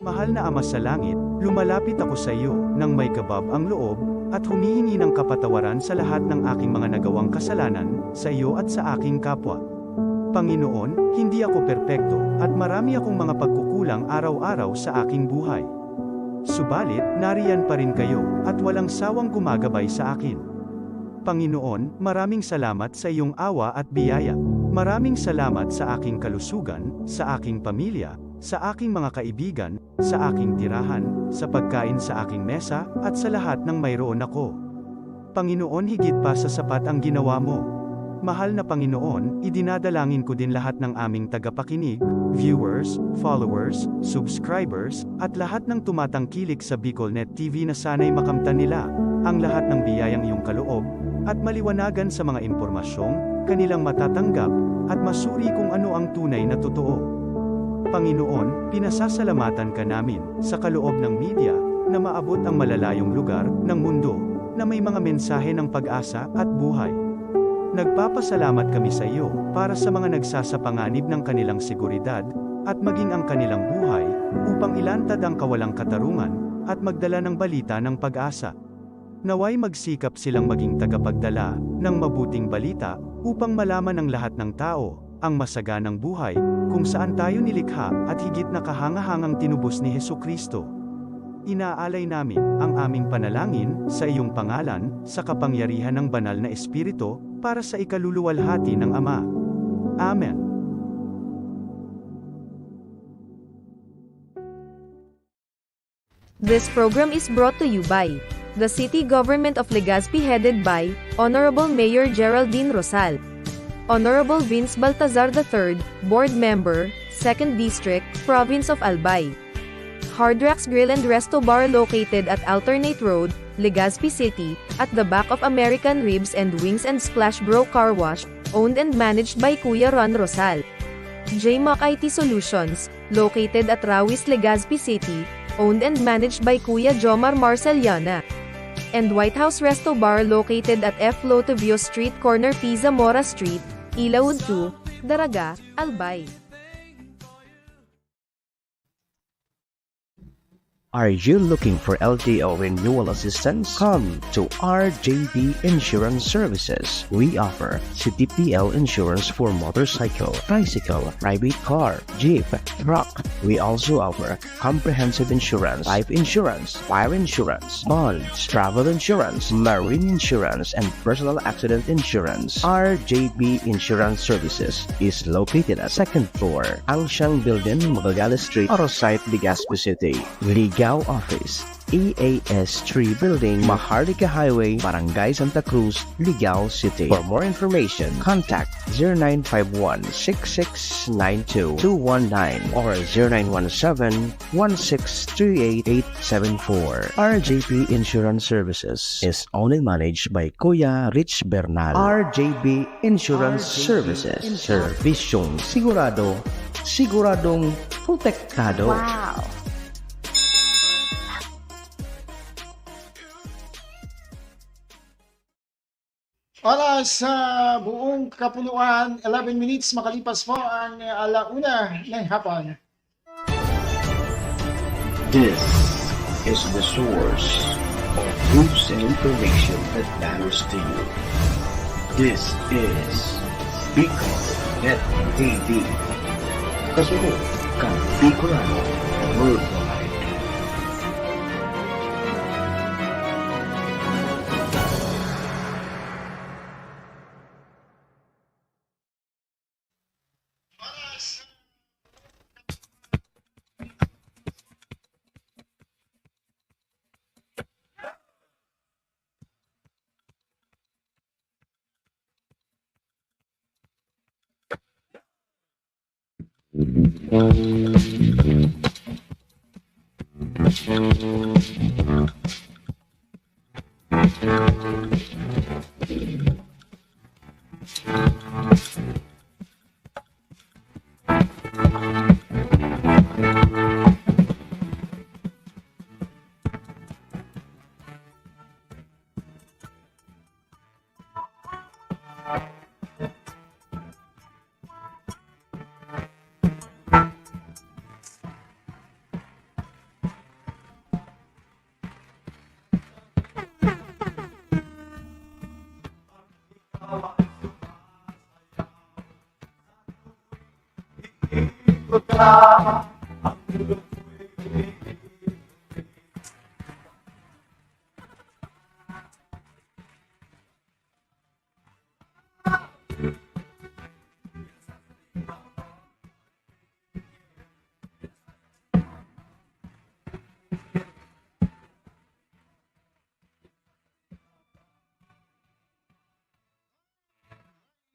Mahal na Ama sa langit, lumalapit ako sa iyo, nang may kabab ang loob, at humihingi ng kapatawaran sa lahat ng aking mga nagawang kasalanan, sa iyo at sa aking kapwa. Panginoon, hindi ako perpekto, at marami akong mga pagkukulang araw-araw sa aking buhay. Subalit, nariyan pa rin kayo, at walang sawang gumagabay sa akin. Panginoon, maraming salamat sa iyong awa at biyaya. Maraming salamat sa aking kalusugan, sa aking pamilya, sa aking mga kaibigan, sa aking tirahan, sa pagkain sa aking mesa, at sa lahat ng mayroon ako. Panginoon, higit pa sa sapat ang ginawa mo. Mahal na Panginoon, idinadalangin ko din lahat ng aming tagapakinig, viewers, followers, subscribers, at lahat ng tumatangkilik sa BicolNet TV na sana'y makamtan nila ang lahat ng biyayang iyong kaloob, at maliwanagan sa mga impormasyong kanilang matatanggap, at masuri kung ano ang tunay na totoo. Panginoon, pinasasalamatan ka namin, sa kaloob ng media, na maabot ang malalayong lugar, ng mundo, na may mga mensahe ng pag-asa, at buhay. Nagpapasalamat kami sa iyo, para sa mga nagsasapanganib ng kanilang seguridad, at maging ang kanilang buhay, upang ilantad ang kawalang katarungan, at magdala ng balita ng pag-asa. Naway magsikap silang maging tagapagdala, ng mabuting balita, upang malaman ng lahat ng tao, ang masaganang buhay, kung saan tayo nilikha, at higit na kahangahangang tinubos ni Hesukristo. Inaalay namin ang aming panalangin sa iyong pangalan, sa kapangyarihan ng banal na Espiritu, para sa ikaluluwalhati ng Ama. Amen. This program is brought to you by the City Government of Legazpi, headed by Honorable Mayor Geraldine Rosal, Honorable Vince Baltazar III, Board Member, 2nd District, Province of Albay. Hardrax Grill and Resto Bar located at Alternate Road, Legazpi City, at the back of American Ribs and Wings and Splash Bro Car Wash, owned and managed by Kuya Ron Rosal. JMAC IT Solutions, located at Rawis, Legazpi City, owned and managed by Kuya Jomar Marceliana. And White House Resto Bar located at F. Lotavio Street Corner P. Zamora Street, Ilaud 2, Daraga, Albay. Are you looking for LTO renewal assistance? Come to RJB Insurance Services. We offer CTPL insurance for motorcycle, tricycle, private car, jeep, truck. We also offer comprehensive insurance, life insurance, fire insurance, bonds, travel insurance, marine insurance, and personal accident insurance. RJB Insurance Services is located at 2nd floor, Angshang Building, Magallanes Street, Orosite, Legazpi City. Ligao Office, EAS 3 Building, Maharlika Highway, Barangay Santa Cruz, Ligao City. For more information, contact 0951-6692-219 or 0917-1638874. RJP Insurance Services is owned and managed by Kuya Rich Bernal. RJB Insurance Services. Servisyong sigurado, siguradong protektado. Wow! Oras sa buong kapuluan, 11 minutes makalipas po ang alauna ng hapon. This is the source of news and information that matters to you. This is BicolNet TV. Kasunod kang Bicolano Worldwide.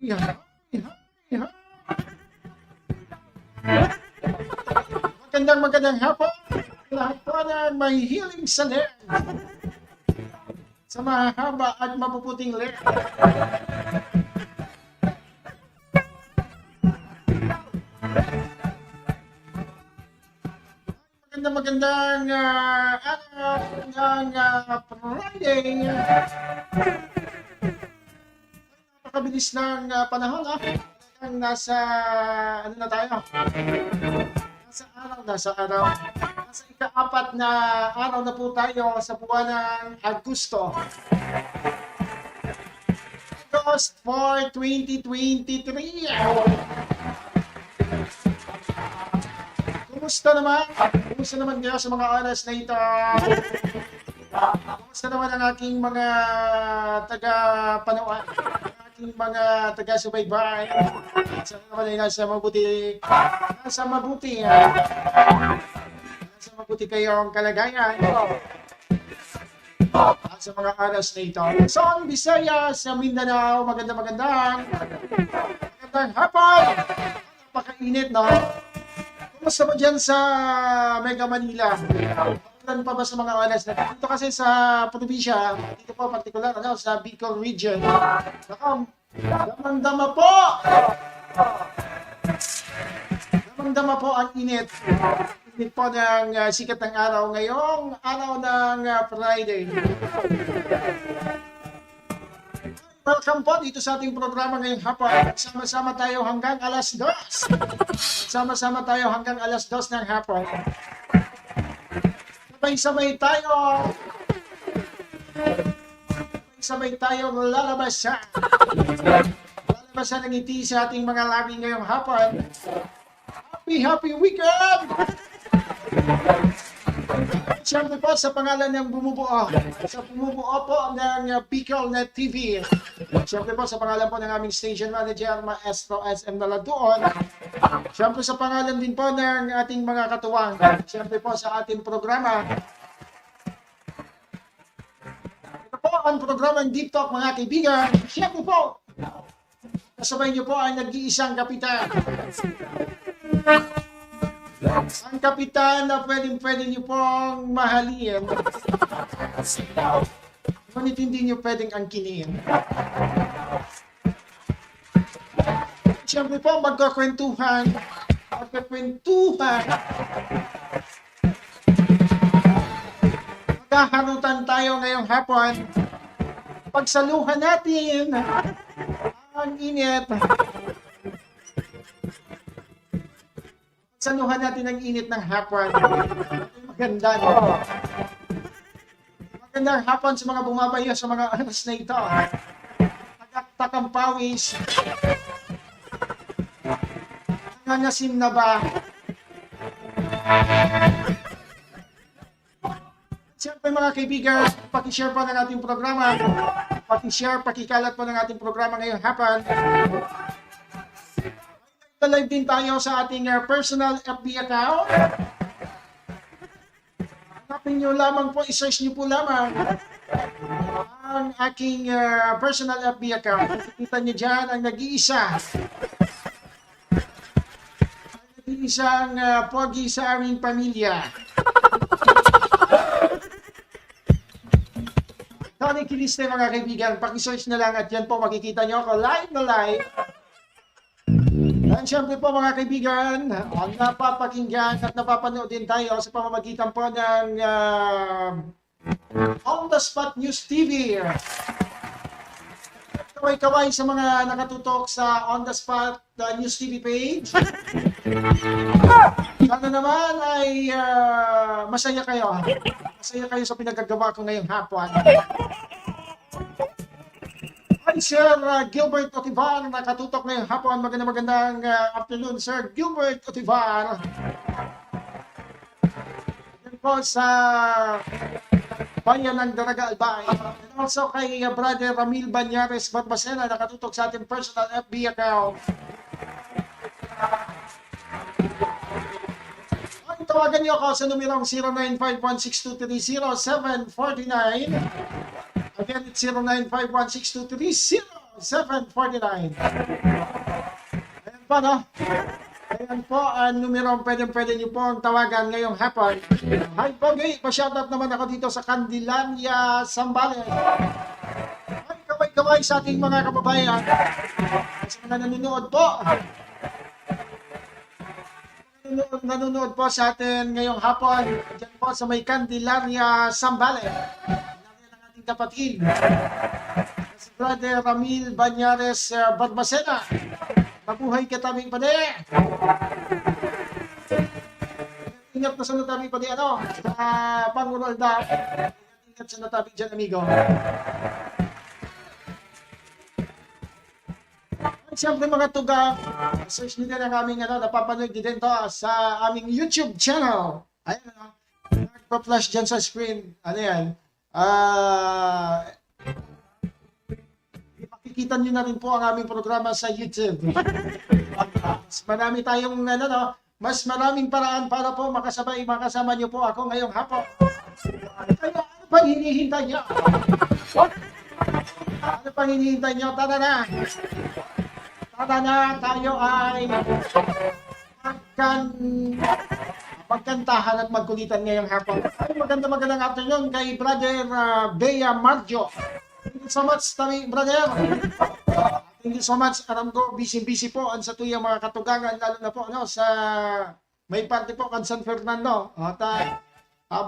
Yeah. Magandang hapon. Lahat po na may healing sa leg. Sa mahaba at mapuputing leg. Magandang araw ng Friday. Napakabilis ng panahon. Nasa, ano na tayo? Nasa ika-4 na araw na po tayo sa buwan ng Agosto. August 4, 2023. Kumusta naman? Kumusta naman kayo sa mga oras na ito? Kumusta naman ang aking mga taga-panoan? Aking mga taga-subaybay? Sana naman ay nasa mabuti kayong kalagayan sa mga oras na ito. Luzon, Visayas, sa Mindanao, magandang hapon. Napakainit, no? Kumusta ba dyan sa Mega Manila? Ulan pa ba sa mga oras na dito? Kasi sa probinsya, dito po particular, sa Bicol region, damang-dama po! Damang-dama po ang init. Init po ng sikat ng araw ngayong araw ng Friday. Welcome po dito sa ating programa ngayong hapon. Sama-sama tayo hanggang alas 2. Sama-sama tayo hanggang alas 2 ng hapon. Sabay tayo lalabasan ng ngiti sa ating mga labi ngayong hapon. Happy weekend! Siyempre po sa pangalan ng bumubuo. Sa bumubuo po ng Bicol Net TV. Siyempre po sa pangalan po ng aming station manager, Maestro SM Naladuon. Siyempre sa pangalan din po ng ating mga katuwang. Siyempre po sa ating programa. Ito po ang programang Deep Talk mga kaibigan. Siyempre po, kasabay niyo po ang nag-iisang kapitan. Ang kapitan na pwede niyo pong mahalin. Ngunit hindi niyo pwedeng angkinin. Siyempre po, magkakwentuhan. Magkaharutan tayo ngayong hapon. Pagsaluhan natin ang init. Saluhan natin ang init ng hapon. Maganda, no? Magandang hapon sa mga bumabayo sa mga oras na ito. Nagtakang pawis. Nangasim na ba? Siyempre mga kaibigan, pakishare po ng ating programa. Pakikalat po ng ating programa ngayong hapon. Live din tayo sa ating personal FB account. Hanapin nyo lamang po, i-search nyo po lamang ang aking personal FB account. Nakikita nyo dyan ang nag-iisang pogi sa aming pamilya. Tony Kiliste mga kaibigan, paki-search na lang at yan po makikita nyo ako live na live. At syempre po mga kaibigan, ang napapakinggan at napapanood din tayo sa pamamagitan po ng On The Spot News TV. Kaway-kaway sa mga nakatutok sa On The Spot News TV page. Sana naman ay masaya kayo. Masaya kayo sa pinagagawa ko ngayong hapon. Hi, Sir Gilbert Otivar, nakatutok ngayong hapon. Magandang afternoon, Sir Gilbert Otivar. Yan po sa bayan ng Daraga Albay. And also kay Brother Ramil Banyares Barbacena, nakatutok sa ating personal FB account. Ay, tawagan niyo ako sa numerong 095162300749. Again, it's 095162300749. Ayan po, no? Ayan po ang numerong pwede niyo po ang tawagan ngayong hapon. Hi, Pogi! Pa-shoutout naman ako dito sa Candelaria, Zambales. Ay, kaway-kaway sa ating mga kababayan. Sa mga nanonood po. Nanonood po sa atin ngayong hapon. Diyan po sa may Candelaria, Zambales. Kapatid, si Brother Ramil Banyares Barbacena. Mabuhay ka taming pade. Ingat na sa nataming pade, ano? Sa Pangurolda. Ingat sa nataming dyan, amigo. At siyempre mga tugang, search nyo din ang aming napapanood din to sa aming YouTube channel. Ayan, ano? Nagpa-flash dyan sa screen. Ano yan? Makikita nyo na rin po ang aming programa sa YouTube. Mas marami tayong mas maraming paraan para po makasama nyo po ako ngayong hapon. Kaya ano pang hinihintay nyo? Ano pang hinihintay nyo? Tara na! Tara na, tayo ay magkantahan at magkulitan ngayong hapon. Ay, magandang afternoon kay Brother Bea Marjo. Thank you so much, brother. Thank you so much. Alam ko, busy po ang sa tuyang mga katugangan, lalo na po sa may parte po kan San Fernando. At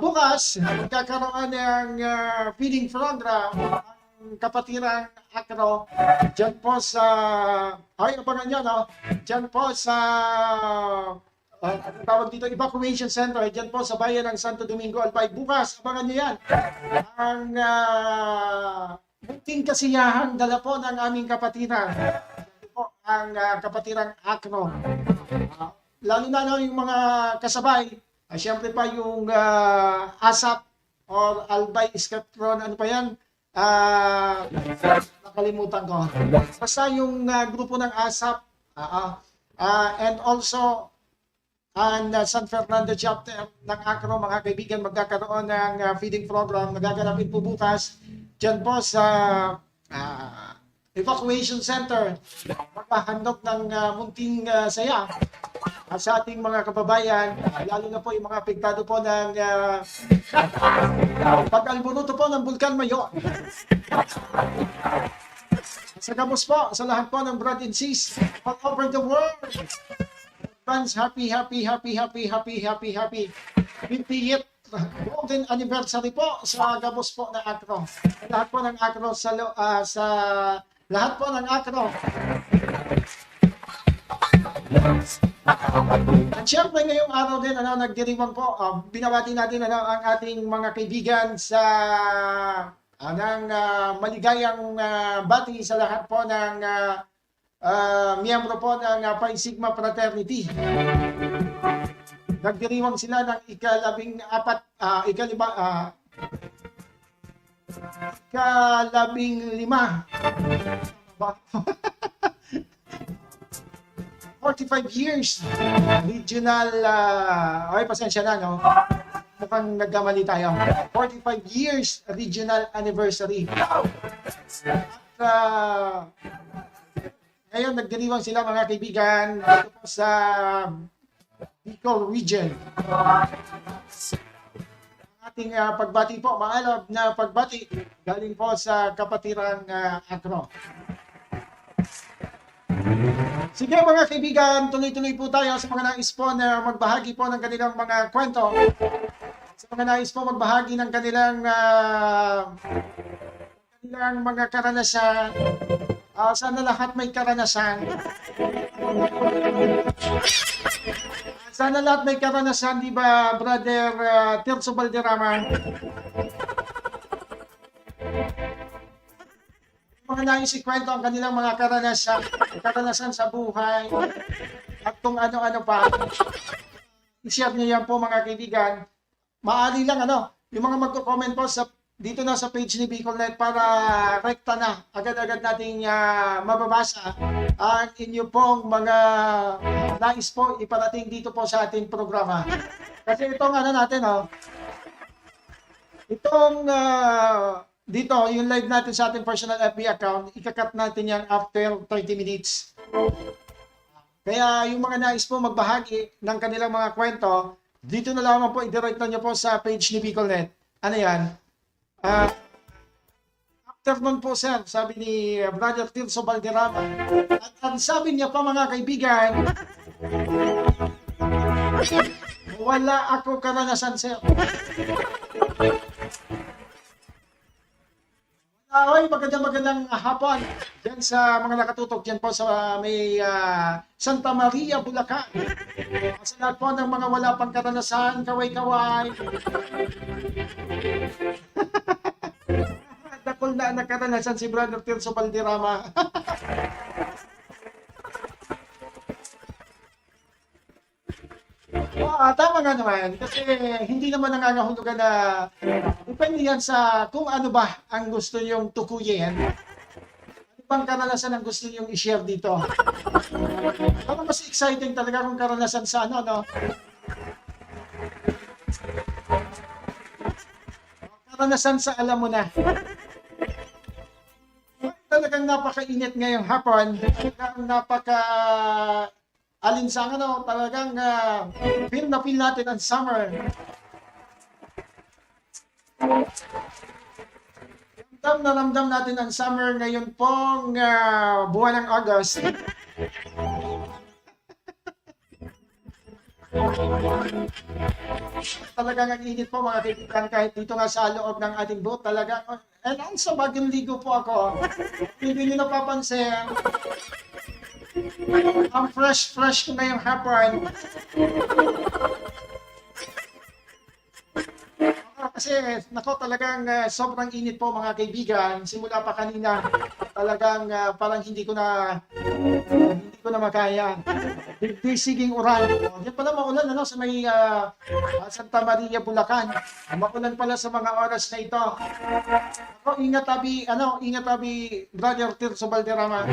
bukas, magkakaroon ng feeding program ang Kapatirang Acro dyan po sa abangan nyo, dyan po sa ang tawag dito, evacuation center, dyan po sa bayan ng Santo Domingo, Albay. Bukas, abangan nyo yan. Ang munting kasiyahan dala po ng aming kapatiran. Po, ang Kapatirang Acro. Lalo na yung mga kasabay, siyempre pa yung ASAP or Albay Escatron, ano pa yan? Nakalimutan ko. Basta yung grupo ng ASAP, and also ang San Fernando chapter ng Acro, mga kaibigan, magkakaroon ng feeding program. Nagaganapin po bukas dyan po sa evacuation center. Maghahandog ng munting saya sa ating mga kababayan, lalo na po yung mga apektado po ng pag-albunuto po ng Bulkan Mayon. Sa gabos po, sa lahat po ng broad and sis all over the world. Fans, happy 50th golden anniversary po sa gabos po ng Acro. Lahat po ng Acro sa lahat po ng Acro. At syempre ngayong araw din, nagdiriwang po, binabati natin ang ating mga kaibigan sa ng maligayang bati sa lahat po ng miyembro po ng Pi Sigma Fraternity. Nagdiriwang sila ng ikalabing lima. 45 years regional pasensya na, no? Mukhang nagkamali tayo. 45 years regional anniversary. At ngayon, nagdiriwang sila, mga kaibigan, dito po sa Bicol region. Ang ating pagbati po, maalab na pagbati, galing po sa Kapatirang Acro. Sige mga kaibigan, tuloy-tuloy po tayo sa mga nais po na magbahagi po ng kanilang mga kwento. Sa mga nais po magbahagi ng kanilang mga karanasan. Sana lahat may karanasan. Sana lahat may karanasan, di ba, Brother Tirso Valderrama? mga nais ikwento ang kanilang mga karanasan sa buhay, at kung ano-ano pa. I-share niyo yan po mga kaibigan. Maaari lang yung mga magko-comment po dito na sa page ni Bicolnet para rekta na agad-agad nating mababasa ang inyo pong mga nais po iparating dito po sa ating programa. Kasi itong natin itong dito yung live natin sa ating personal FB account, ikakat natin yan after 30 minutes. Kaya yung mga nais po magbahagi ng kanilang mga kwento, dito na lamang po, i-direct nyo po sa page ni Bicolnet. Ano yan? Afternoon po, sir, sabi ni Brother Tirso Valderrama. At ang sabi niya pa, mga kaibigan, wala ako karanasan, sir. Oy, magandang hapon dyan sa mga nakatutok dyan po sa may Santa Maria, Bulacan. Sa lahat po ng mga wala pang karanasan, kaway-kaway. Dakol na nakaranasan si Brother Tirso Valderrama. Tama nga naman. Kasi hindi naman nangangahulugan na depende yan sa kung ano ba ang gusto niyong tukuyin. Ano bang karanasan ang gusto niyong i-share dito? Ano mas exciting talaga kung karanasan sa karanasan sa alam mo na. Talagang napakainit ngayong hapon. Talagang alinsang talagang feel na feel natin ang summer. Ramdam natin ang summer ngayon pong buwan ng August. Talagang ang init po mga kaibigan, kahit dito nga sa loob ng ating boat talaga. And also bagong ligo po ako. Hindi nyo napapansin. Ang fresh ko ngayong hapon. Kasi talagang sobrang init po mga kaibigan. Simula pa kanina, talagang parang hindi ko na makaya. Bisiging uran. Diyan pala maulan sa may Santa Maria, Bulacan. Maulan pala sa mga oras na ito. Ingat abi Brother Tirso Valderrama.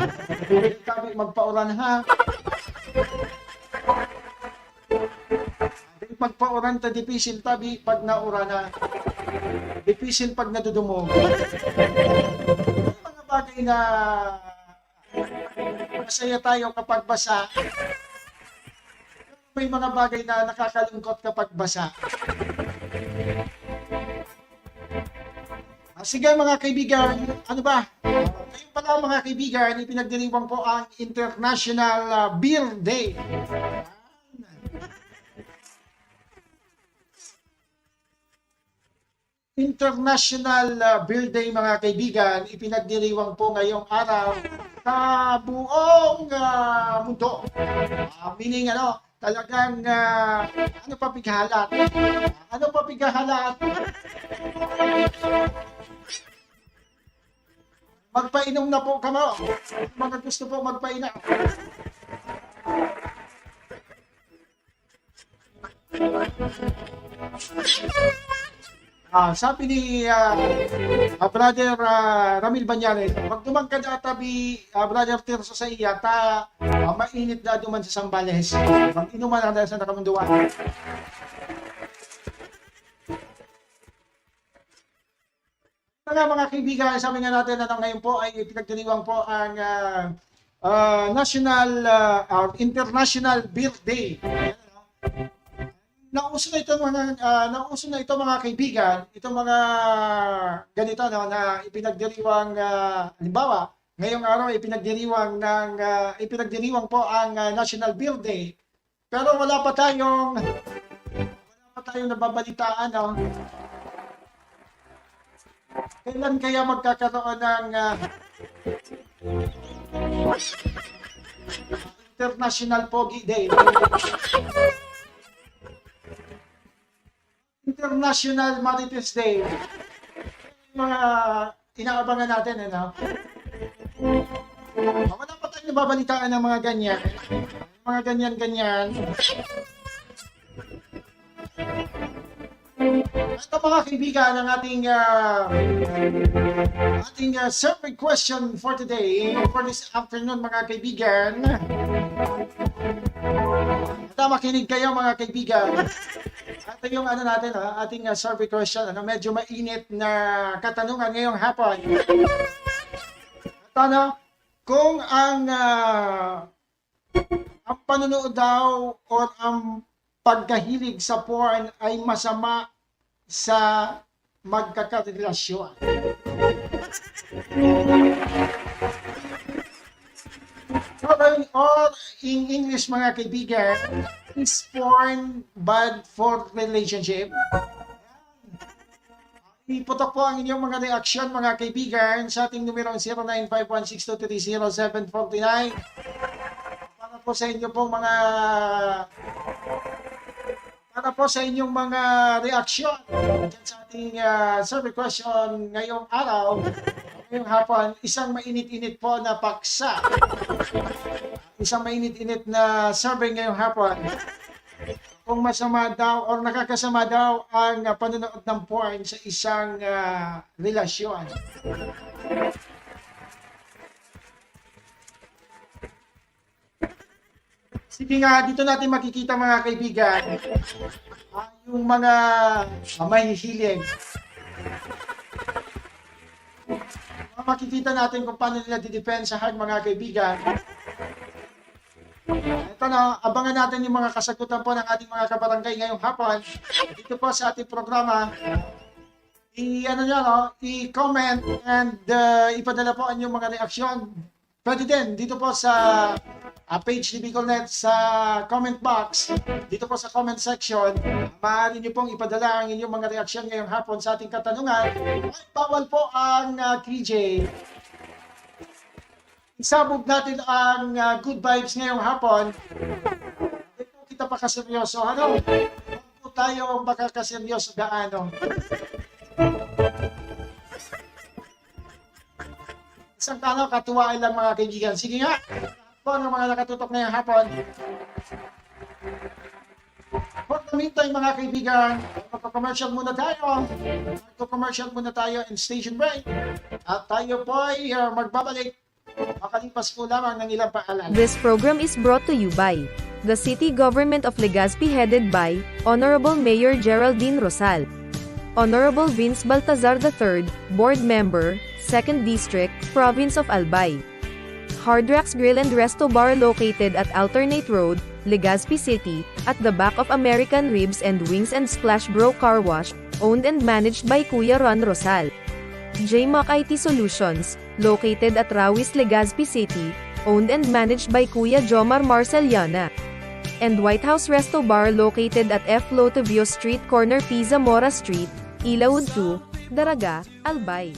Tabi magpauran ha. Magpauran ta dipisil tabi pag naura na. Dipisil pag nadudumog. Mga bagay na masaya tayo kapag basa. May mga bagay na nakakalungkot kapag basa. Sige mga kaibigan, ano ba? Ngayon pala mga kaibigan, ipinagdiriwang po ang International Beer Day. International Beer Day mga kaibigan, ipinagdiriwang po ngayong araw sa buong mundo. Meaning talagang pa pighalat? Ano pa pighalat? Magpainom na po kamo. Mga gusto po magpainom. Sabi ni Brother Ramil Banyares, magdumang ka na tabi Brother Tirso sa iya, mainit na duman sa Sambales. Mag-inuman na dahil sa nakamunduan. Mga kaibigan, sabi nga natin na ngayon po ay pinagdiriwang po ang International Beer Day. Nauso na ito mga kaibigan, itong mga ganito na ipinagdiriwang halimbawa, ngayong araw ipinagdiriwang po ang National Beer Day. Pero wala pa tayong nababalitaan kailan kaya magkakaroon ng International Pogi Day. International Marites Day. Mga inaabangan natin, Wala pa tayong nababalitaan ng mga ganyan. Mga ganyan-ganyan. Ito mga kaibigan, ang ating survey question for today, for this afternoon mga kaibigan. At makinig kayo mga kaibigan. Ito yung natin, ating survey question, medyo mainit na katanungan ngayong hapon. Ito kung ang panonood daw or ang pagkahilig sa porn ay masama sa magkakarelasyon. Or in English mga kaibigan, is porn bad for relationship? Iputok po ang inyong mga reaksyon mga kaibigan sa ating numero 095162300749 para po sa inyong mga reaksyon sa ating survey question ngayong araw, ngayong hapon. Isang mainit-init po na paksa, isang mainit-init na survey ngayong hapon. Kung masama daw or nakakasama daw ang panonood ng porn sa isang relasyon. Sige nga, dito natin makikita mga kaibigan, yung mga mahihilig. Makikita natin kung paano nila didepensahan mga kaibigan. Ito na, abangan natin yung mga kasagutan po ng ating mga kabarangay ngayong hapon. Dito po sa ating programa. I-comment and ipadala po ang inyong mga reaksyon. Pwede din dito po sa page ni BicolNet sa comment box. Dito po sa comment section. Maaari niyo pong ipadala ang inyong mga reaksyon ngayong hapon sa ating katanungan. Bawal po ang KJ. Isabog natin ang good vibes ngayong hapon. Hindi po kita pa kaseryoso. Huwag po tayo baka kaseryoso gaano. Isang katuwaan lang mga kaibigan. Sige nga, po ng mga nakatutok ngayong hapon. For the meantime mga kaibigan, magko-commercial muna tayo in station break. At tayo po ay magbabalik. Makalipas po lamang ng ilang paalala. This program is brought to you by the City Government of Legazpi headed by Honorable Mayor Geraldine Rosal, Honorable Vince Baltazar III, Board Member, 2nd District, Province of Albay. Hard Rocks Grill and Resto Bar located at Alternate Road, Legazpi City, at the back of American Ribs and Wings and Splash Bro Car Wash, owned and managed by Kuya Ron Rosal. JMAC IT Solutions, located at Rawis, Legazpi City, owned and managed by Kuya Jomar Marceliana. And White House Resto Bar located at F. Lotavio Street Corner Pisa Mora Street, Ilaud 2, Daraga, Albay.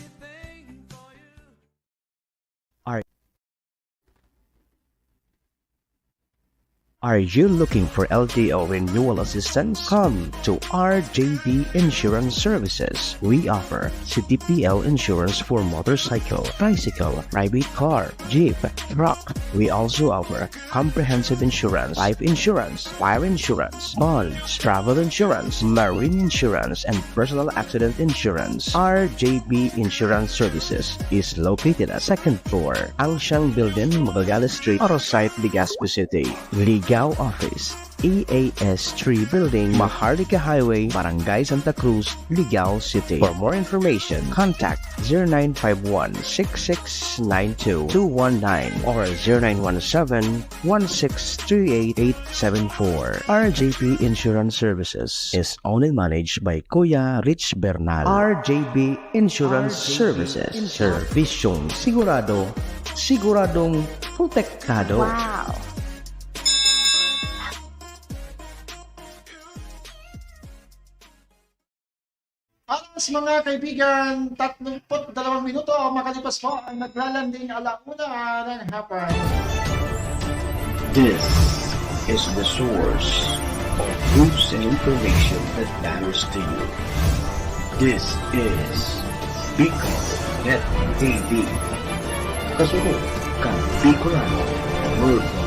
Are you looking for LTO renewal assistance? Come to RJB Insurance Services. We offer CTPL insurance for motorcycle, bicycle, private car, jeep, truck. We also offer comprehensive insurance, life insurance, fire insurance, bonds, travel insurance, marine insurance, and personal accident insurance. RJB Insurance Services is located at 2nd floor, Angsiang Building, Magallanes Street, Orosite, Legazpi City. Ligao Office, EAS 3 Building, Maharlika Highway, Barangay Santa Cruz, Ligao City. For more information, contact 0951-6692-219 or 0917-1638874. RJB Insurance Services is owned and managed by Kuya Rich Bernal. RJB Insurance Services. Servisyong sigurado, siguradong protektado. Wow! Alas mga kaibigan, 32 minuto makalipas po ang naglalanding alauna ng hapon. This is the source of news and information that matters to you. This is BicolNet TV. kasunod kang Bicolano Worldwide.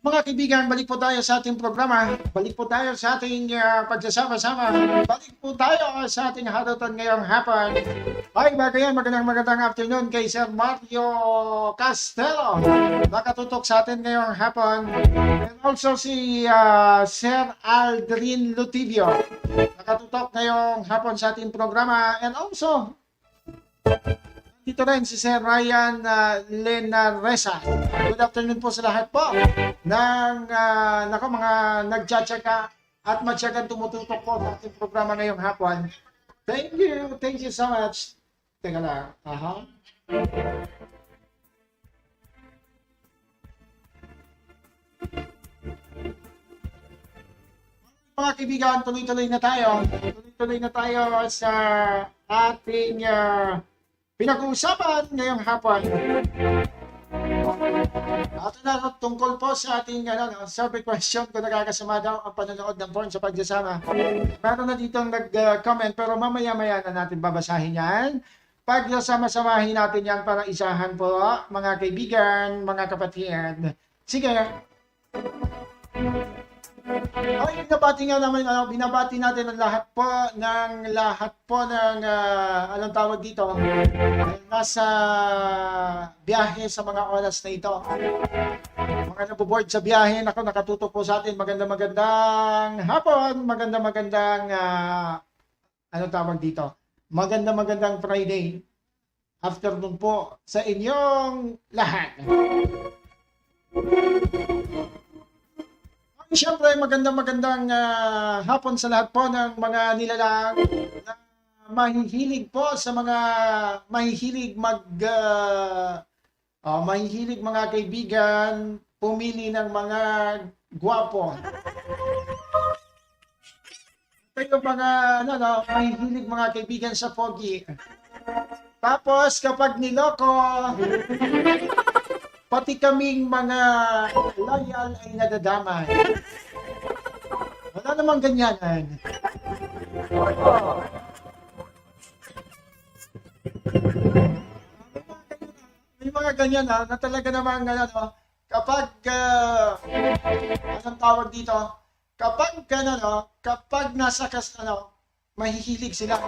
Mga kaibigan, balik po tayo sa ating programa. Balik po tayo sa ating pagsasama-sama. Balik po tayo sa ating harutan ngayong hapon. Ay, bago yan, magandang afternoon kay Sir Mario Castelo. Nakatutok sa atin ngayong hapon. And also si Sir Aldrin Lutibio. Nakatutok ngayong hapon sa ating programa. And also, dito rin si Sir Ryan Lenaresa. Good afternoon po sa lahat po ng mga nagtsatsaga at matyagang tumututok po sa ating programa ngayong hapon. Thank you so much. Teka lang. Mga kaibigan, tuloy-tuloy na tayo. Tuloy-tuloy na tayo sa ating pinag-uusapan ngayong hapon. At tungkol po sa ating survey question kung nakakasama daw ang panonood ng porn sa pagsasama. Meron na ditong nag-comment pero mamaya-maya na natin babasahin yan. Pagsasama-samahin natin yan para isahan po mga kaibigan, mga kapatid. Sige. Ay, binabati natin ang lahat po ng anong tawag dito, nasa biyahe sa mga oras na ito. Mga naboboard sa biyahe, nakatutok po sa atin. Magandang hapon, magandang anong tawag dito, magandang Friday afternoon po sa inyong lahat. Siyempre, magandang hapon sa lahat po ng mga nilalang na mahihilig po sa mga mahihilig mga kaibigan pumili ng mga gwapo. Pero mga mahihilig mga kaibigan sa pogi. Tapos kapag niloko, pati kaming mga loyal ay nadadamay. Wala namang ganyan. May mga ganyan na talaga namang kapag anong tawag dito? Kapag nasa mahihilig sila,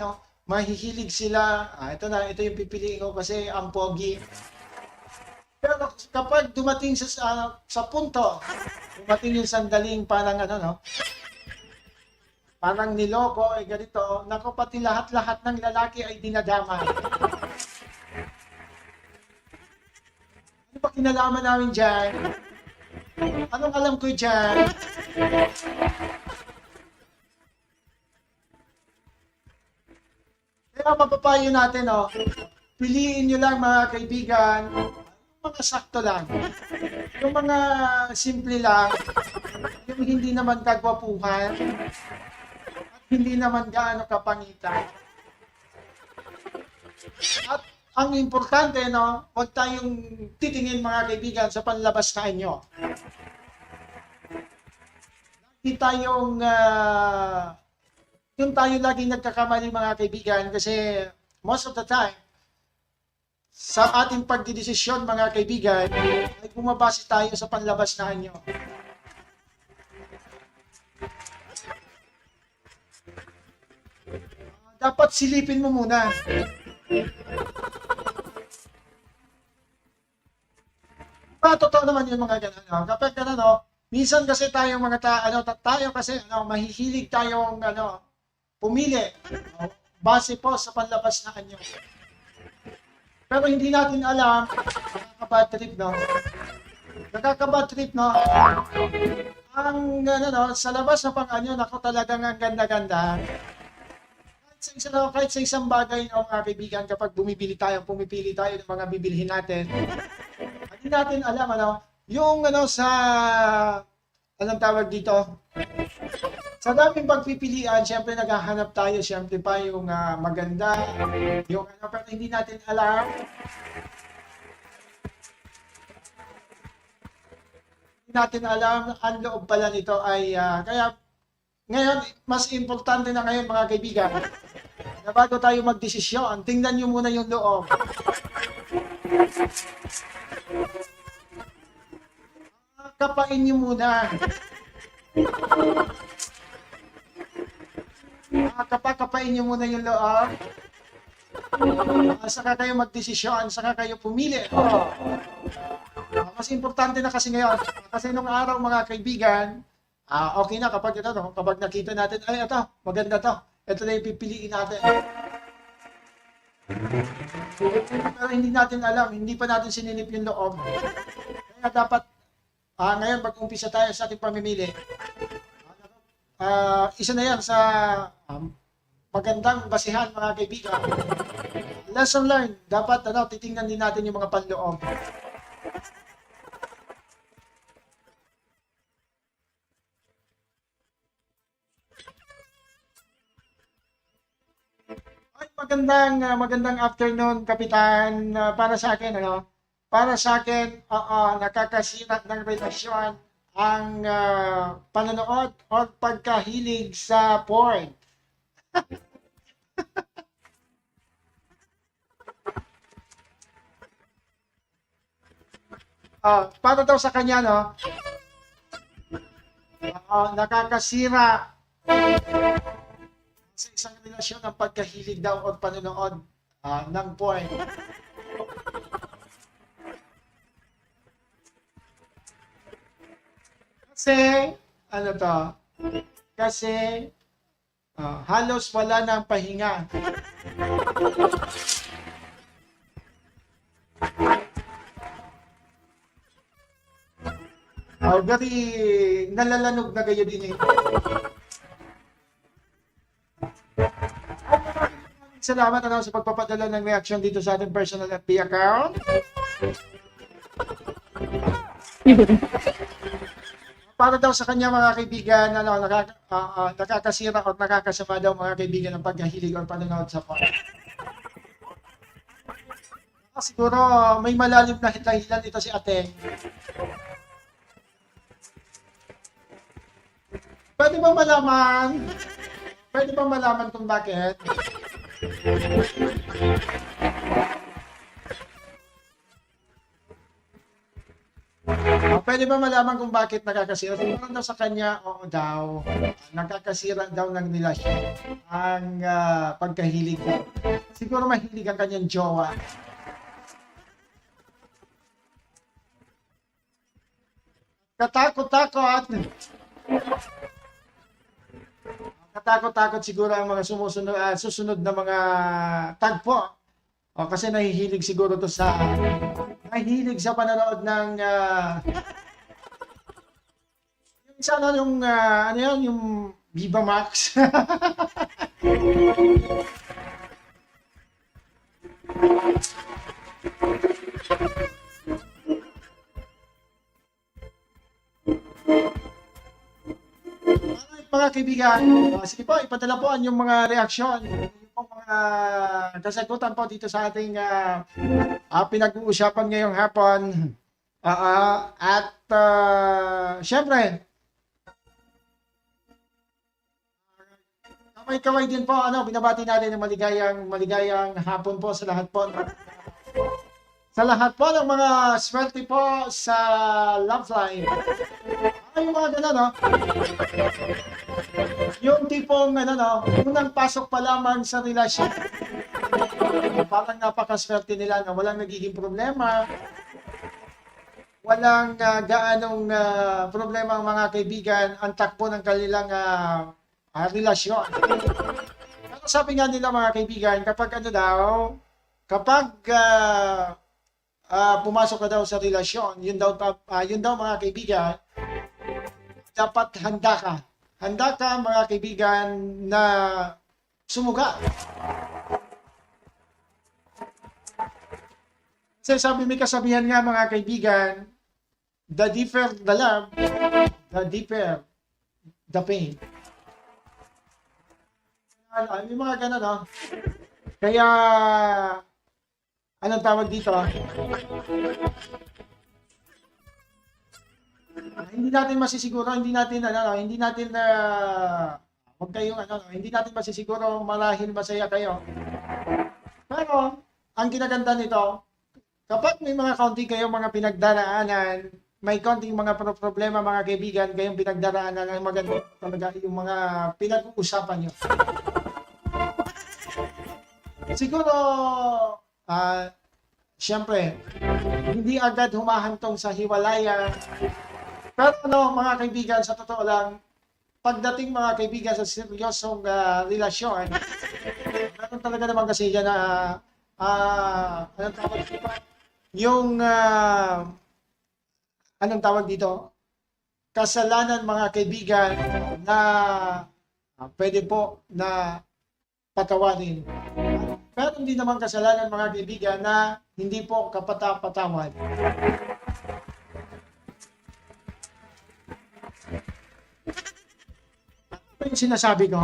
ito yung pipiliin ko kasi ang pogi. Pero kapag dumating sa punto, dumating yung sandaling parang parang niloko ay ganito, naku, pati lahat ng lalaki ay dinadamay. Ano ba kinalaman namin dyan? Anong alam ko dyan? Kaya mapapayo natin, piliin nyo lang mga kaibigan, mga sakto lang. Yung mga simple lang, yung hindi naman kagwapuhan, at hindi naman gaano kapangitan. At ang importante, huwag tayong titingin mga kaibigan sa panlabas na inyo. Lagi tayong, yung tayo laging nagkakamali mga kaibigan kasi most of the time, sa ating pagdidesisyon mga kaibigan, ay bumabase tayo sa panlabas na inyo. Dapat silipin mo muna. Totoo naman yung mga ganun. Kapag minsan kasi tayong mga tayo kasi mahihilig tayong pumili base po sa panlabas na inyo. Pero hindi natin alam, nakaka-bad trip, Nakaka-bad trip, Ang, sa labas na pang-anyo, talagang ang ganda-ganda. Kahit sa isang bagay, mga kaibigan, kapag pumipili tayo ng mga bibilhin natin, hindi natin alam, yung, sa, anong tawag dito? Sa daming pagpipilian, siyempre naghahanap tayo, siyempre pa yung maganda, yung pero hindi natin alam. Hindi natin alam ang loob pala nito ay kaya ngayon mas importante na ngayon mga kaibigan na bago tayo magdesisyon, tingnan nyo muna yung loob. Kapain nyo muna. Kapain nyo muna yung loob. Saka kayo magdesisyon, saka kayo pumili. Mas importante na kasi ngayon. Kasi nung araw mga kaibigan, okay na kapag ito, kapag nakita natin, ay ito, maganda to. Ito na yung pipiliin natin. Pero hindi natin alam, hindi pa natin sinilip yung loob. Kaya dapat, ngayon mag-umpisa tayo sa ating pamimili. Isa na yan sa magandang basihan mga kaibigan. Lesson learned, dapat titingnan din natin yung mga panloob. Magandang afternoon, Kapitan. Para sa akin, Para sa akin, nakakasira ng relasyon ang panonood o pagkahilig sa porn. Para daw sa kanya, nakakasira sa isang relasyon ang pagkahilig daw o panonood ng porn. Kasi halos wala nang pahinga. Very nalalanog na kayo din eh. Salamat sa pagpapadala ng reaction dito sa ating personal FB account. Para daw sa kanya mga kaibigan, nakakasira o nakakasama daw mga kaibigan ng pagkahilig o panonood sa porn. Siguro may malalim na dahilan dito si Ate. Pwede ba malaman kung bakit? Pwede ba malaman kung bakit nakakasira? Siguro daw sa kanya, oo daw. Nakakasira daw ng relasyon ang pagkahilig daw. Siguro mahilig ang kanyang jowa. Katakot siguro ang mga susunod na mga tagpo. Kasi nahihilig siguro to sa panonood ng yung Viva Max. Mga kaibigan, sige po, ipadala po ang yung mga reaksyon, yung mga kasagutan po dito sa ating pinag-uusapan ngayong hapon. Syempre, kamay-kamay din po, binabati natin ng maligayang hapon po sa lahat po. Sa lahat po ng mga swerte po sa love life. Yung mga gano'n, yung tipong, unang pasok pa lamang sa relasyon. Parang napakaswerte nila na walang nagiging problema. Walang gaanong problema ang mga kaibigan ang takbo ng kanilang relasyon. Pero sabi nga nila mga kaibigan, kapag pumasok ka daw sa relasyon, yun daw mga kaibigan, dapat handa ka. Handa ka mga kaibigan na sumuga. Kasi sabi may kasabihan nga mga kaibigan, the deeper the love, the deeper the pain. Yung mga ganun, Kaya, anong tawag dito? Hindi natin masisiguro, hindi natin wag kayong hindi natin masisiguro marahil masaya kayo. Pero ang kinaganda nito, kapag may mga kaunti kayong mga pinagdaraanan, may konting mga problema mga kaibigan, kayong pinagdaraanan, ang maganda talaga yung mga pinag-uusapan nyo. Siguro, siyempre, hindi agad humahantong sa hiwalayan. Pero mga kaibigan, sa totoo lang, pagdating mga kaibigan sa seryosong relasyon, meron talaga naman kasi yan na anong tawag dito? Yung anong tawag dito? Kasalanan mga kaibigan na pwede po na patawarin. Pero hindi naman kasalanan mga kaibigan na hindi po kapatawad. Ano yung sinasabi ko?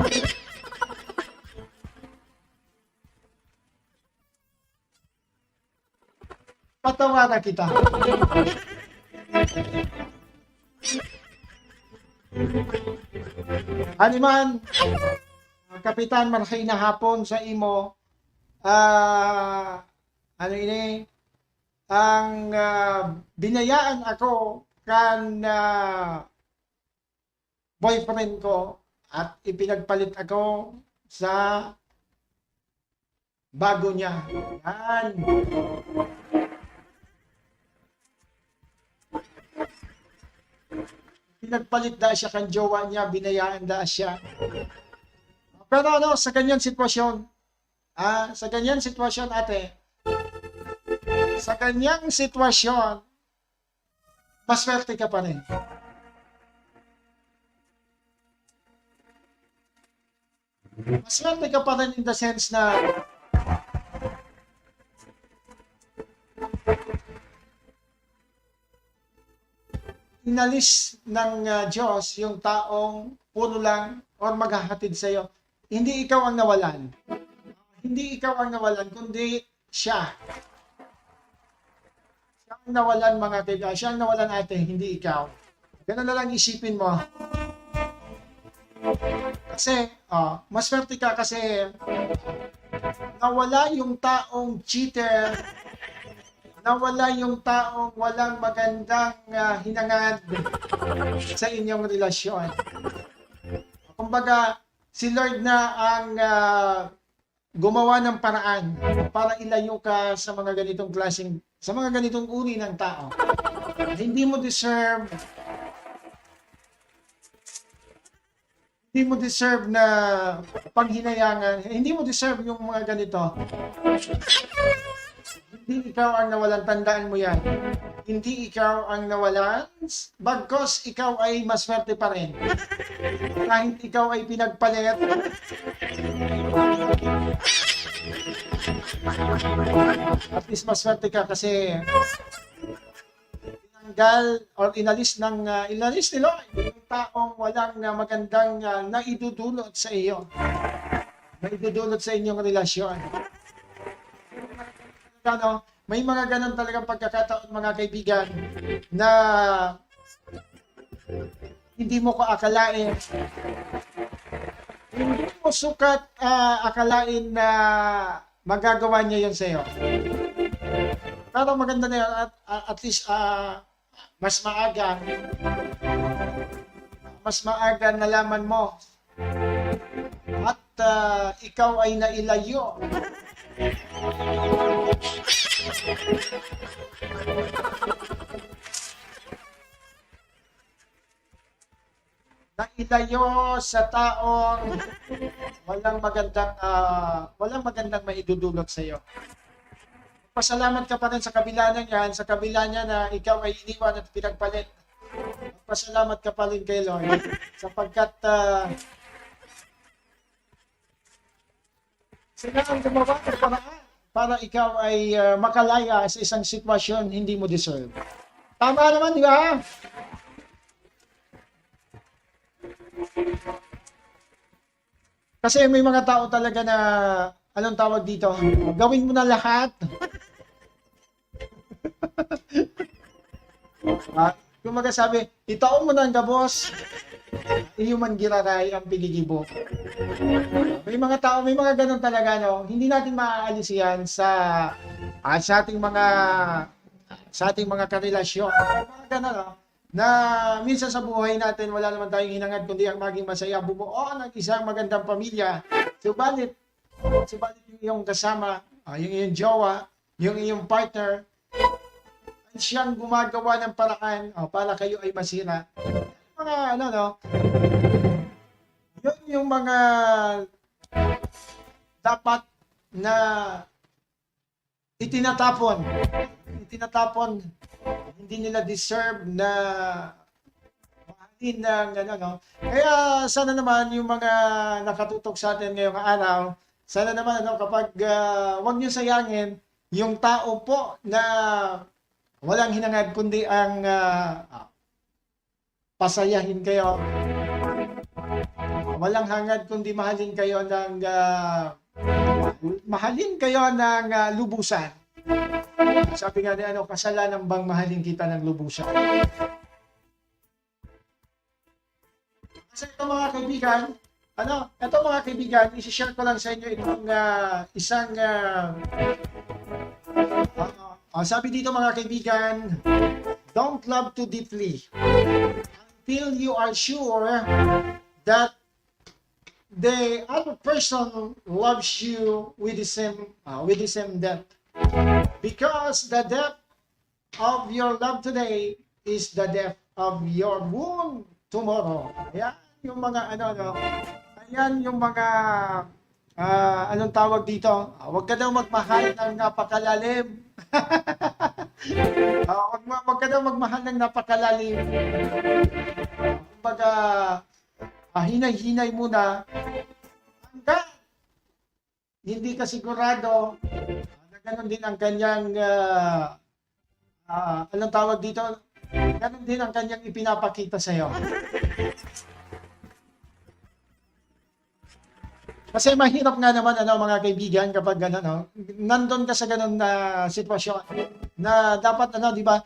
Patawaran kita. Haliman, Kapitan, marhay na hapon sa imo. Ang binayaan ako kan boyfriend ko at ipinagpalit ako sa bago niya. Yan. Pinagpalit da siya kan jowa niya, binayaan da siya. Pero sa ganyan sitwasyon, ate, sa ganyang sitwasyon, maswerte ka pa rin. Maswerte ka pa rin in the sense na inalis ng Diyos yung taong puro lang or maghahatid sa iyo. Hindi ikaw ang nawalan. Hindi ikaw ang nawalan, kundi siya. Siya ang nawalan mga kaibigan. Siya ang nawalan ate, hindi ikaw. Ganun na lang isipin mo. Kasi, maswerte ka kasi nawala yung taong cheater, nawala yung taong walang magandang hinangad sa inyong relasyon. Kumbaga, si Lord na ang gumawa ng paraan para ilayo ka sa mga ganitong uri ng tao. Hindi mo deserve na panghinayangan. Hindi mo deserve yung mga ganito. Hindi ikaw ang nawalan, tandaan mo yan. Hindi ikaw ang nawalan, bagkos ikaw ay maswerte pa rin. Kahit ikaw ay pinagpalit, at least maswerte ka kasi tinanggal or inalis nila yung taong walang magandang naidudulot sa iyo. Naidudulot sa inyong relasyon. May mga ganun talagang pagkakataon mga kaibigan na hindi mo ko akalain. Hindi mo sukat akalain na magagawa niya yun sa'yo. Pero maganda na yun at least mas maaga nalaman mo at ikaw ay nailayo. Nailayo sa taong walang magandang maidudulot sa iyo. Pasalamat ka pa rin sa kabila niyan, sa kabila niya na ikaw ay iniwan at pinagpalit. Pasalamat ka pa rin kay Lord sapagkat sila ang gumawa ng paraan para ikaw ay makalaya sa isang sitwasyon hindi mo deserve. Tama naman, di ba? Kasi may mga tao talaga na, anong tawag dito? Gawin mo na lahat. Kumaga sabi, itaon mo ng gabos, iyuman giraray ang piligibo. May mga tao, may mga ganun talaga, no? Hindi natin maaalis yan sa ating mga karelasyon. Mga ganun, no? Na minsan sa buhay natin, wala naman tayong hinangad kundi ang maging masaya, bumuo ng isang magandang pamilya. Subalit yung iyong kasama, yung iyong jowa, yung iyong partner, ay siyang gumagawa ng paraan para kayo ay masira. Mga ano, no? Yun yung mga dapat na itinatapon, hindi nila deserve na mahalin ng ano, no? Kaya sana naman yung mga nakatutok sa atin ngayong araw, sana naman ano, kapag wag niyo sayangin yung tao po na walang hinangad kundi ang pasayahin kayo. Walang hangad kundi mahalin kayo ng lubusan. Sabi nga ni ano, kasalanan bang mahalin kita ng lubusan? Kasi ito mga kaibigan, isi-share ko lang sa inyo itong isang sabi dito mga kaibigan, don't love too deeply until you are sure that the other person loves you with the same depth. Because the depth of your love today is the depth of your wound tomorrow. Ayan yung mga ayan yung mga anong tawag dito? Huwag ka daw magmahal ng napakalalim. Huwag ka daw magmahal ng napakalalim. Kumbaga, hinay-hinay muna hanggang hindi ka sigurado na gano'n din ang kanyang anong tawag dito? Gano'n din ang kanyang ipinapakita sa iyo. Kasi mahirap nga naman mga kaibigan kapag nandun ka sa ganun na sitwasyon na dapat di ba,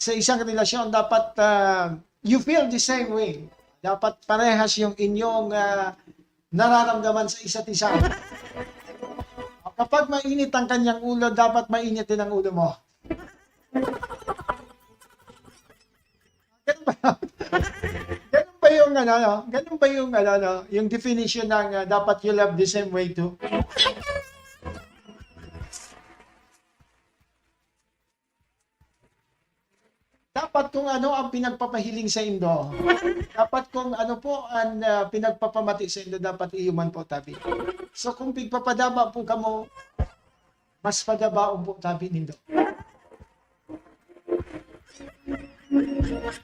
sa isang relasyon dapat you feel the same way. Dapat parehas yung inyong nararamdaman sa isa't isa. Kapag mainit ang kanyang ulo, dapat mainit din ang ulo mo. Ganun ba? Ganun ba yung yung definition ng dapat you love the same way too? Dapat kung ano ang pinagpapahiling sa Indo, dapat kung ano po ang pinagpapamati sa Indo, dapat iyuman po tabi. So kung pigpapadaba po kamo, mas padabaon po tabi nindo.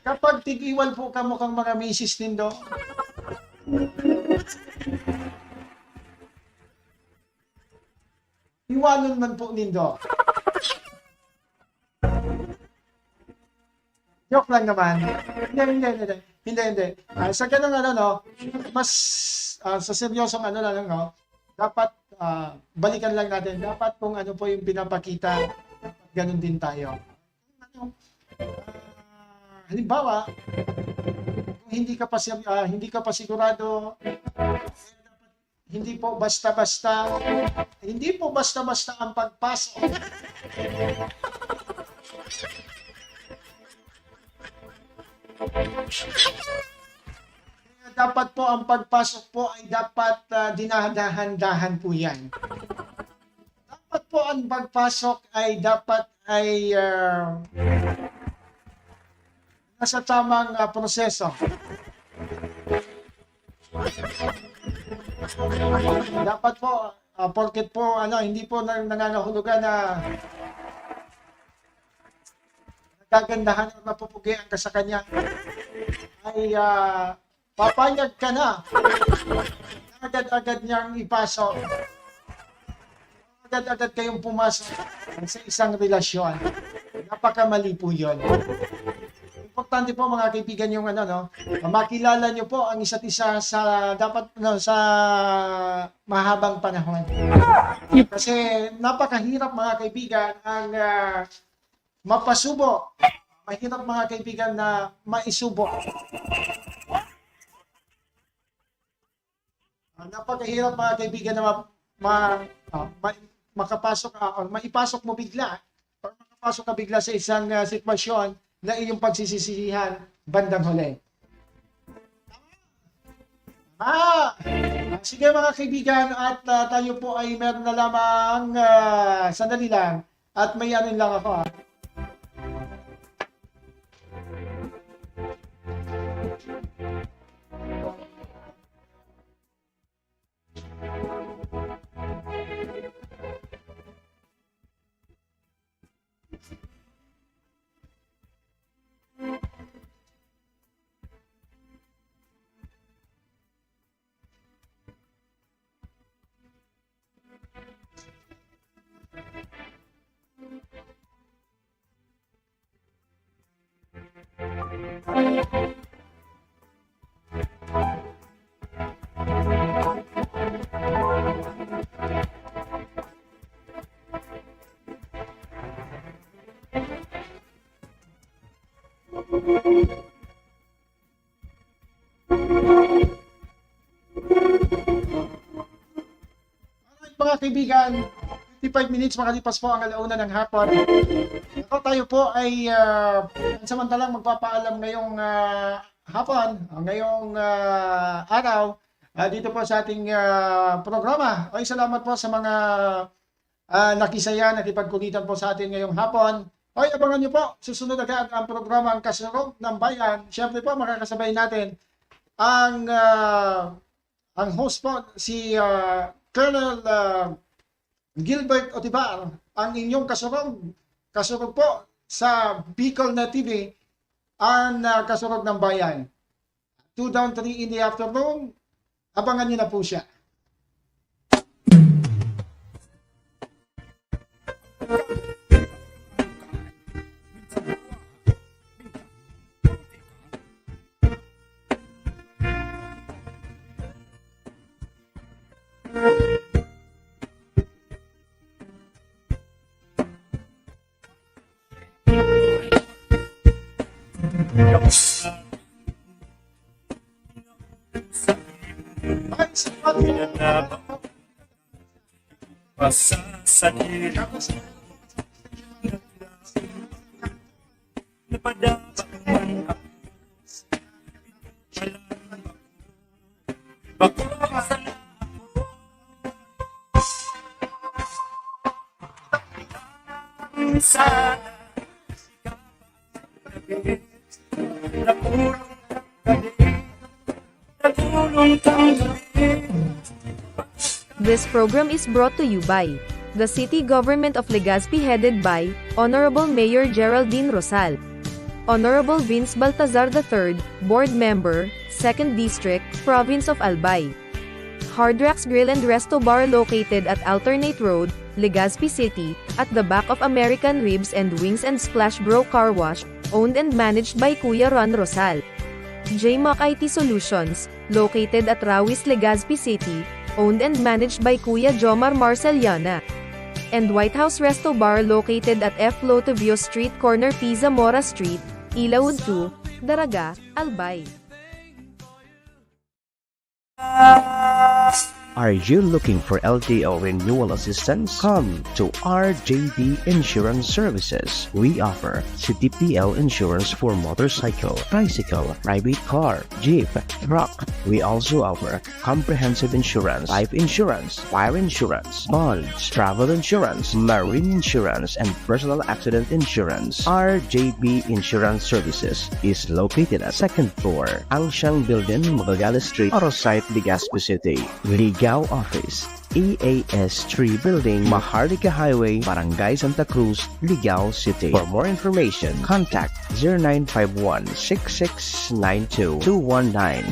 Kapag tig-iwal po kamo kang mga misis nindo, iwalon man po nindo. Joke lang naman. Hindi. Sa ganun mas sa seryosong dapat balikan lang natin. Dapat kung ano po yung pinapakita, dapat ganun din tayo. Halimbawa, kung hindi ka pa sigurado, hindi po basta-basta ang pagpasok. Dapat po ang pagpasok po ay dapat dinadahan-dahan po yan. Dapat po ang pagpasok ay dapat nasa tamang proseso. Dapat po, porket po, hindi po nangangahulugan na gagandahan o mapupugian ka sa kanya, ay papayag ka na agad-agad niyang ipasok. Agad-agad kayong pumasok sa isang relasyon. Napakamali po yun. Importante po mga kaibigan yung makilala niyo po ang isa't isa sa sa mahabang panahon. Kasi napakahirap mga kaibigan ang mapasubo Mahirap mga kaibigan na maisubok. Napakahirap mga kaibigan na makapasok or maipasok mo bigla or makapasok ka bigla sa isang sitwasyon na iyong pagsisisihan bandang huli. Sige mga kaibigan, at tayo po ay meron na lamang sandali lang at may ano lang ako. Mga kaibigan, 55 minutes makalipas po ang alauna ng hapon. Ito tayo po ay samantalang magpapaalam ngayong hapon, ngayong araw, dito po sa ating programa. Ay salamat po sa mga nakisaya, nakipagkulitan po sa atin ngayong hapon. Ay abangan nyo po, susunod agad ang programa ang Kasurog ng Bayan. Siyempre po makakasabay natin ang host po si Colonel Gilbert Otibar, ang inyong kasurog po sa Bicol na TV, ang Kasurog ng Bayan. 2 down 3 in the afternoon, abangan nyo na po siya. Pasasakit napadapat man ako bako sa sana natulong kang This program is brought to you by the City Government of Legazpi headed by Honorable Mayor Geraldine Rosal, Honorable Vince Baltazar III, Board Member, 2nd District, Province of Albay. Hard Rocks Grill and Resto Bar located at Alternate Road, Legazpi City, at the back of American Ribs and Wings and Splash Bro Car Wash, owned and managed by Kuya Ron Rosal. JMAC IT Solutions, located at Rawis, Legazpi City, owned and managed by Kuya Jomar Marceliana. And White House Resto Bar located at F. Lotovio Street Corner Pisa Mora Street, Ilaud 2, Daraga, Albay. Are you looking for LTO renewal assistance? Come to RJB Insurance Services. We offer CTPL insurance for motorcycle, tricycle, private car, jeep, truck. We also offer comprehensive insurance, life insurance, fire insurance, bonds, travel insurance, marine insurance, and personal accident insurance. RJB Insurance Services is located at 2nd floor, Angshang Building, Magallanes Street, Orosite, Legazpi City. Ligao Office, EAS 3 Building, Maharlika Highway, Barangay Santa Cruz, Ligao City. For more information, contact 0951-6692-219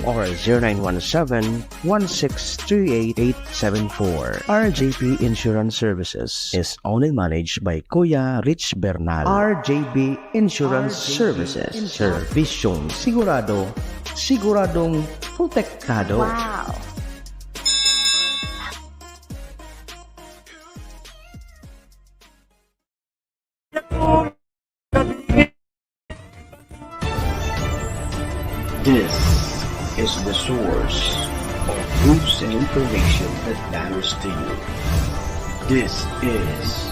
or 0917-1638874. RJP Insurance Services is owned and managed by Kuya Rich Bernal. RJB Insurance Services. Servisyong sigurado, siguradong protektado. Wow! This is the source of news and information that matters to you. This is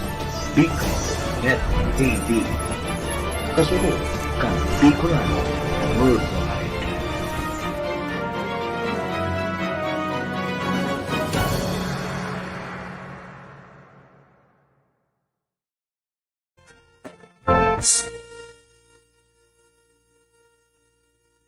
Bicol Net TV. Kasunod kang Bicolano Word